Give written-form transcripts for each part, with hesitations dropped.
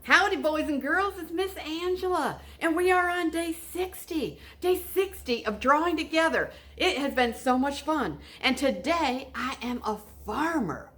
Howdy, boys and girls, it's Miss Angela, and we are on day 60 of drawing together. It has been so much fun, and today I am a farmer.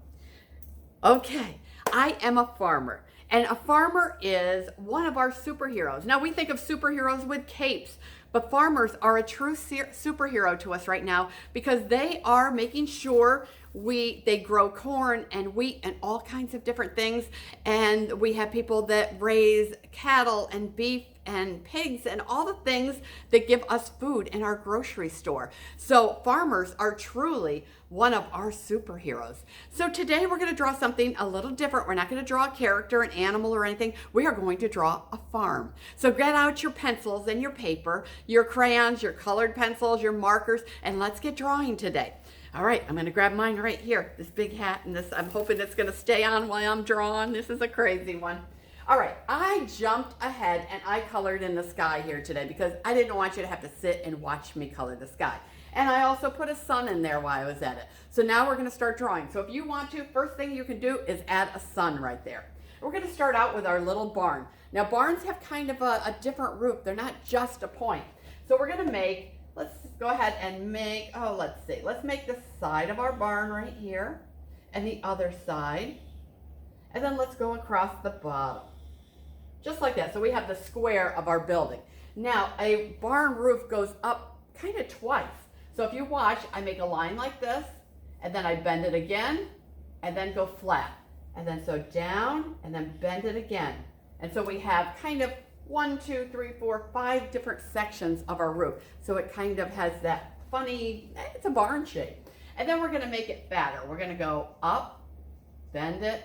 Okay, I am a farmer, and a farmer is one of our superheroes. Now, we think of superheroes with capes, but farmers are a true superhero to us right now because they are making sure they grow corn and wheat and all kinds of different things. And we have people that raise cattle and beef and pigs and all the things that give us food in our grocery store. So farmers are truly one of our superheroes. So today we're going to draw something a little different. We're not going to draw a character, an animal, or anything. We are going to draw a farm. So get out your pencils and your paper, your crayons, your colored pencils, your markers, and let's get drawing today. All right, I'm going to grab mine right here, this big hat, and this. I'm hoping it's going to stay on while I'm drawing. This is a crazy one. All right, I jumped ahead and I colored in the sky here today because I didn't want you to have to sit and watch me color the sky. And I also put a sun in there while I was at it. So now we're going to start drawing. So if you want to, first thing you can do is add a sun right there. We're going to start out with our little barn. Now barns have kind of a different roof. They're not just a point. So we're going to make, let's go ahead and make, let's make the side of our barn right here and the other side. And then let's go across the bottom. Just like that. So we have the square of our building. Now a barn roof goes up kind of twice. So if you watch, I make a line like this, and then I bend it again, and then go flat. And then so down, and then bend it again. And so we have kind of 1, 2, 3, 4, 5 different sections of our roof. So it kind of has that funny, it's a barn shape. And then we're gonna make it fatter. We're gonna go up, bend it,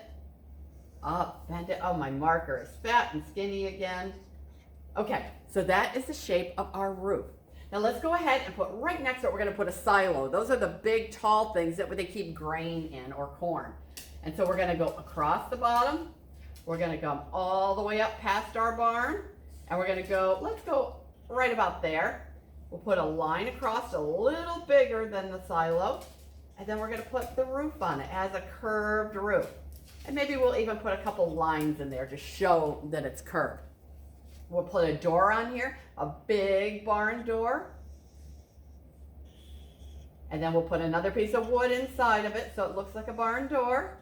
up, bend it. Oh, my marker is fat and skinny again. Okay, so that is the shape of our roof. Now let's go ahead and put right next to it, we're gonna put a silo. Those are the big tall things that they keep grain in or corn. And so we're gonna go across the bottom. We're gonna come all the way up past our barn. And we're gonna go, let's go right about there. We'll put a line across a little bigger than the silo. And then we're gonna put the roof on it as a curved roof. And maybe we'll even put a couple lines in there to show that it's curved. We'll put a door on here, a big barn door. And then we'll put another piece of wood inside of it so it looks like a barn door.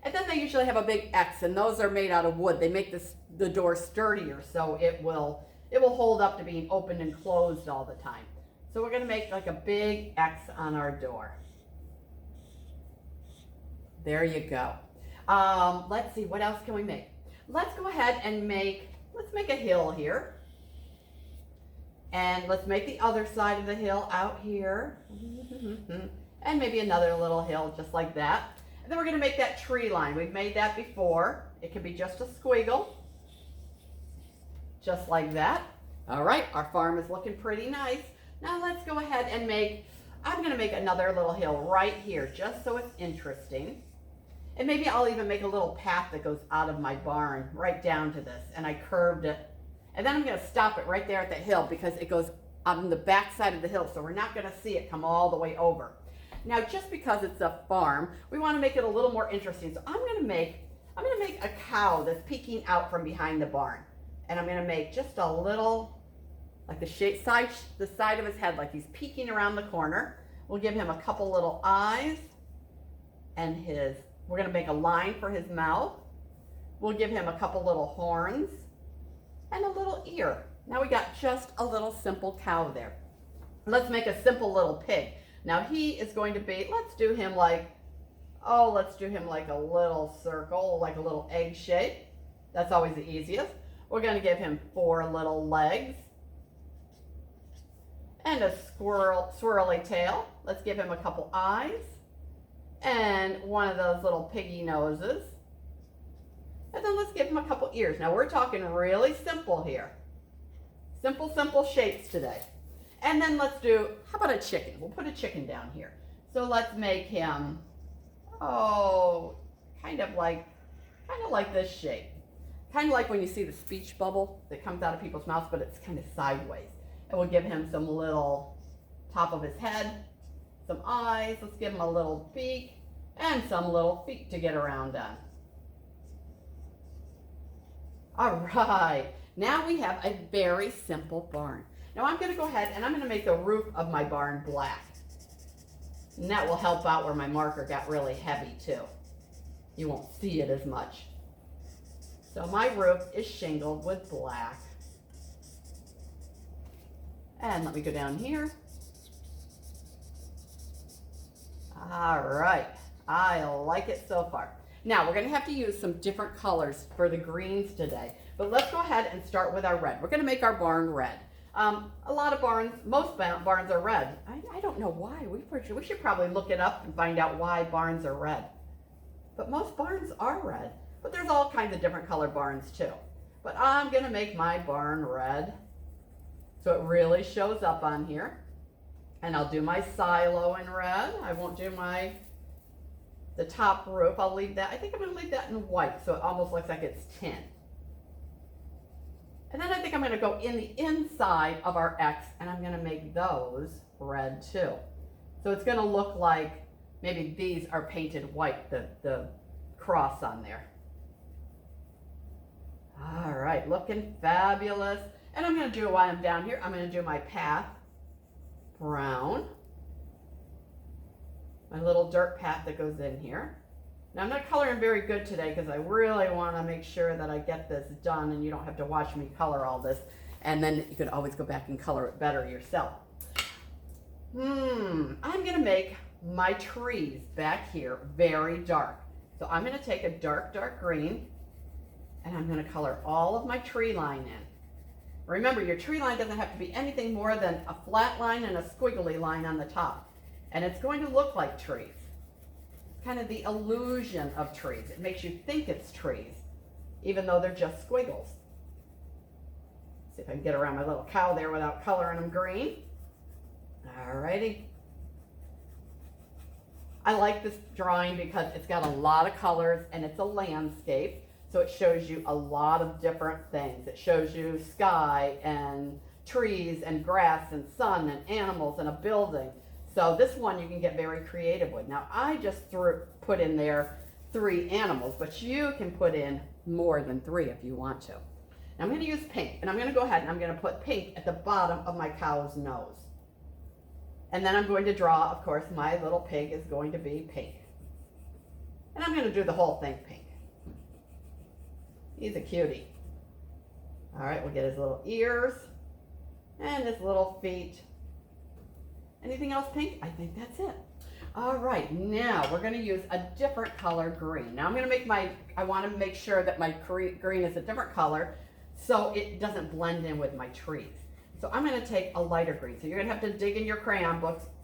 And then they usually have a big X, and those are made out of wood. They make the door sturdier so it will hold up to being opened and closed all the time. So we're going to make like a big X on our door. There you go. Let's see, what else can we make? Let's go ahead and let's make a hill here. And let's make the other side of the hill out here. And maybe another little hill just like that. And then we're going to make that tree line. We've made that before. It can be just a squiggle. Just like that. All right, our farm is looking pretty nice. Now let's go ahead and I'm going to make another little hill right here just so it's interesting. And maybe I'll even make a little path that goes out of my barn right down to this. And I curved it. And then I'm going to stop it right there at the hill because it goes on the back side of the hill. So we're not going to see it come all the way over. Now, just because it's a farm, we want to make it a little more interesting. So I'm going to make a cow that's peeking out from behind the barn. And I'm going to make just a little, like the side of his head, like he's peeking around the corner. We'll give him a couple little eyes and we're going to make a line for his mouth. We'll give him a couple little horns and a little ear. Now we got just a little simple cow there. Let's make a simple little pig. Now he is going to be, let's do him like a little circle, like a little egg shape. That's always the easiest. We're going to give him 4 little legs and a swirly tail. Let's give him a couple eyes and one of those little piggy noses. And then let's give him a couple ears. Now we're talking really simple here. Simple shapes today. And then let's do, how about a chicken? We'll put a chicken down here. So let's make him, kind of like this shape. Kind of like when you see the speech bubble that comes out of people's mouths, but it's kind of sideways. And we'll give him some little top of his head, some eyes. Let's give him a little beak and some little feet to get around on. All right, now we have a very simple barn. Now I'm gonna go ahead and I'm gonna make the roof of my barn black. And that will help out where my marker got really heavy too. You won't see it as much. So my roof is shingled with black. And let me go down here. All right, I like it so far. Now we're gonna have to use some different colors for the greens today, but let's go ahead and start with our red. We're gonna make our barn red. A lot of barns, most barns are red. I don't know why. We should probably look it up and find out why barns are red. But most barns are red, but there's all kinds of different color barns too. But I'm gonna make my barn red so it really shows up on here. And I'll do my silo in red. I won't do the top roof. I'll leave that, I think I'm gonna leave that in white so it almost looks like it's tin. And then I think I'm gonna go in the inside of our X and I'm gonna make those red too. So it's gonna look like maybe these are painted white, the cross on there. All right, looking fabulous. And I'm gonna do, while I'm down here, I'm gonna do my path brown. My little dirt path that goes in here. Now I'm not coloring very good today because I really want to make sure that I get this done and you don't have to watch me color all this. And then you could always go back and color it better yourself. I'm going to make my trees back here very dark. So I'm going to take a dark, dark green and I'm going to color all of my tree line in. Remember, your tree line doesn't have to be anything more than a flat line and a squiggly line on the top. And it's going to look like trees. It's kind of the illusion of trees. It makes you think it's trees, even though they're just squiggles. See if I can get around my little cow there without coloring them green. Alrighty. I like this drawing because it's got a lot of colors and it's a landscape. So it shows you a lot of different things. It shows you sky and trees and grass and sun and animals and a building. So this one you can get very creative with. Now I just put in there 3 animals, but you can put in more than 3 if you want to. Now I'm going to use pink, and I'm going to go ahead and I'm going to put pink at the bottom of my cow's nose. And then I'm going to draw, of course, my little pig is going to be pink. And I'm going to do the whole thing pink. He's a cutie. All right, we'll get his little ears and his little feet. Anything else pink? I think that's it. All right, now we're going to use a different color green. Now I'm going to make I want to make sure that my green is a different color so it doesn't blend in with my trees. So I'm going to take a lighter green. So you're going to have to dig in your crayon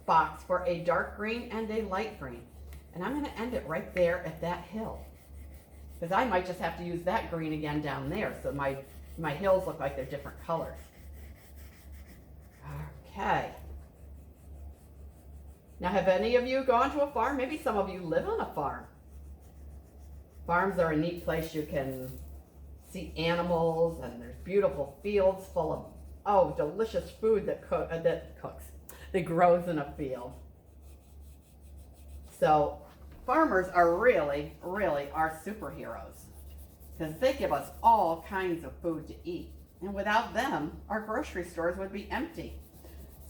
box for a dark green and a light green. And I'm going to end it right there at that hill. Because I might just have to use that green again down there so my hills look like they're different colors. Okay. Now, have any of you gone to a farm? Maybe some of you live on a farm. Farms are a neat place. You can see animals, and there's beautiful fields full of, delicious food that grows in a field. So farmers are really, really our superheroes because they give us all kinds of food to eat. And without them, our grocery stores would be empty.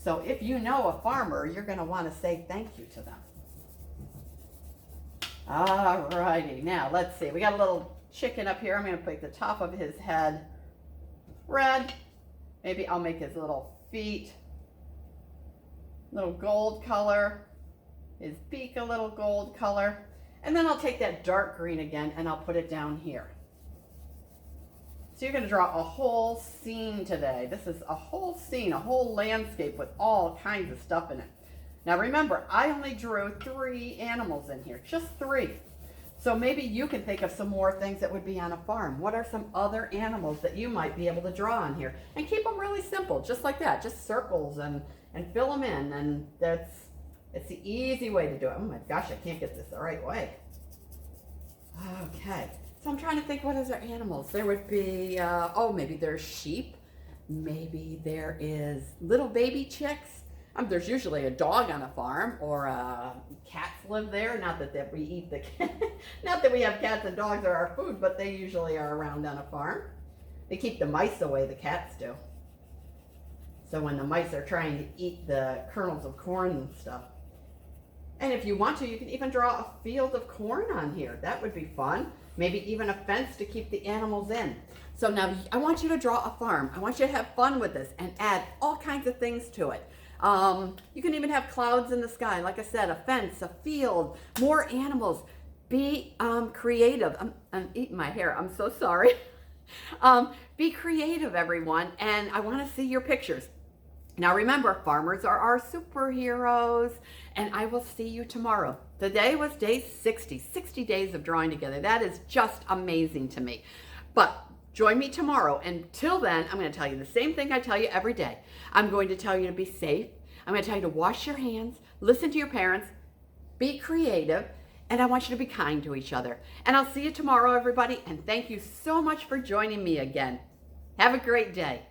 So if you know a farmer, you're going to want to say thank you to them. All righty, now let's see. We got a little chicken up here. I'm going to make the top of his head red. Maybe I'll make his little feet little gold color, his beak a little gold color, and then I'll take that dark green again and I'll put it down here. So you're going to draw a whole scene today. This is a whole scene, a whole landscape with all kinds of stuff in it. Now remember, I only drew 3 animals in here, just 3. So maybe you can think of some more things that would be on a farm. What are some other animals that you might be able to draw on here? And keep them really simple, just like that, just circles and fill them in. And it's the easy way to do it. Oh my gosh, I can't get this the right way. Okay. So I'm trying to think, what is our animals? There would be, maybe there's sheep. Maybe there is little baby chicks. There's usually a dog on a farm, or cats live there. Not that we eat not that we have cats and dogs are our food, but they usually are around on a farm. They keep the mice away, the cats do. So when the mice are trying to eat the kernels of corn and stuff. And if you want to, you can even draw a field of corn on here. That would be fun. Maybe even a fence to keep the animals in. So now I want you to draw a farm. I want you to have fun with this and add all kinds of things to it. You can even have clouds in the sky. Like I said, a fence, a field, more animals. Be creative. I'm eating my hair. I'm so sorry. Be creative, everyone. And I want to see your pictures. Now remember, farmers are our superheroes, and I will see you tomorrow. Today was day 60, 60 days of drawing together. That is just amazing to me. But join me tomorrow. Until then, I'm going to tell you the same thing I tell you every day. I'm going to tell you to be safe. I'm going to tell you to wash your hands, listen to your parents, be creative, and I want you to be kind to each other. And I'll see you tomorrow, everybody, and thank you so much for joining me again. Have a great day.